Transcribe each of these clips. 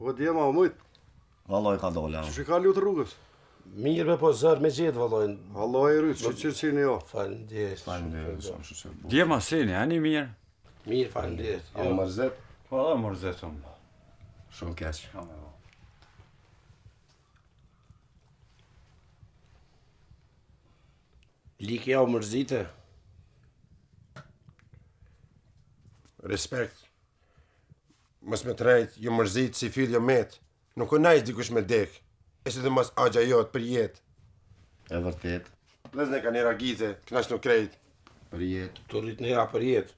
O dje ma mujt, Valloj ka dola. që ka lutë rrugës? Mirë me po zërë me gjithë valloj. Allah i rritë, që qërësini jo. Faleminderit. Dje ma seni, ani mirë? Mirë, faleminderit. A më mërzet? Po edhe mërzetëm. Shumë keq. Liki ja u mërzite. Respekt. Mos me trejt, ju mërzit si fill jo met. Nuk o najs dikush me dek. E si dhe mos agja jot për jet. E vërtet, Lezne ka një ragite, knash nuk krejt. për jetë. Të rrit njëra për jetë.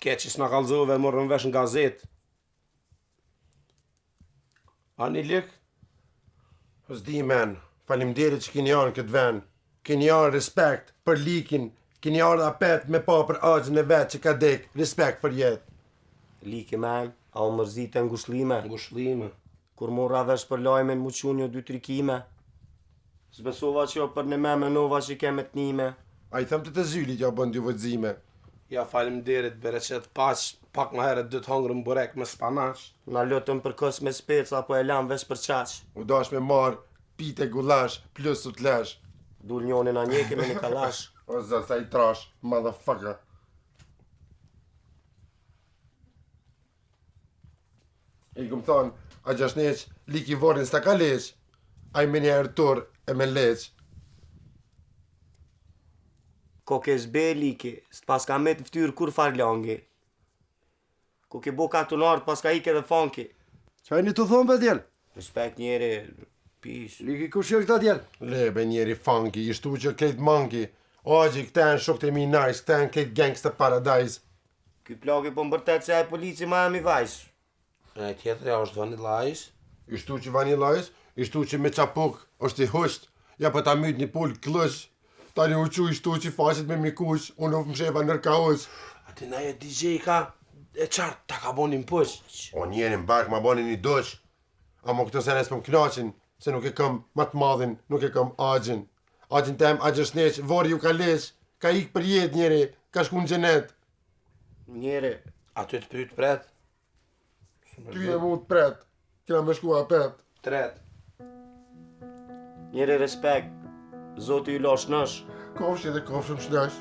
Keqis na kallzove e morën vesh në gazetë. Ani lik? S'di men, falimderit që kini janë këtë ven. Kini janë respekt për likin. Kini janë apet me pa për agjën e vetë që ka dek. Respekt për jet. Liki men, a u mërzite ngushllime? Ngushllime. Kur mora vesh për lajmen mu qunjo 2-3 kime? S'besova që jo për në me menova që ke me t'nime. A i them të zylit ja bën dy vëdzime. Ja faleminderit bereqet pak më herët dy të hongërën burek me spanash. Na lotëm për kës me speca, po e lam vesh për qaq. U dash me marë, pite gulash, plus u t'lesh. Dul njonin a njeke me një kalash. O zë, sa i trash, motherfucker. I këmë thonë, a gjashneq, liki vorin s'ta ka leq. A i me një ertur e me leq. Ko ke zbe liki, s'pas ka me të ftyrë kur farlangi. Ko ke bo katunart, pas ka ike dhe fanki. Qaj një të thonë be djel? Respekt njeri, pish. Liki kush jo këta djel? Lebe njeri funky, ishtu që krejt monkey. Ogjë, këten shok të mi nice, këten krejt gangsta paradise. Ky plagi po mbërtet se e polici ma e mi vajsh. E tjetërja është vanilajs. Ishtu që vanilajs, ishtu që me qapuk është i husht. Ja për ta myt një pull klësh. Tani u qu ishtu që faqet me mikush, unë u msheva nërka ush. Ati na e DJ ka e qartë ta ka bonin push. O njeri mbak ma boni një dush. Amo këtë se nesë më knaqin, se nuk e këm më të madhin, nuk e këm agjin. Agjin tem, agjëshneq, vori ju ka leq, ka ik për jet njeri, ka shku në gjenet. Njeri, Aty të pyt pret. Ty e mu të pret, kena me shku apet. Tret. njeri respekt. Zoti ju losh nësh. Kofshi dhe kofshëm shnesh.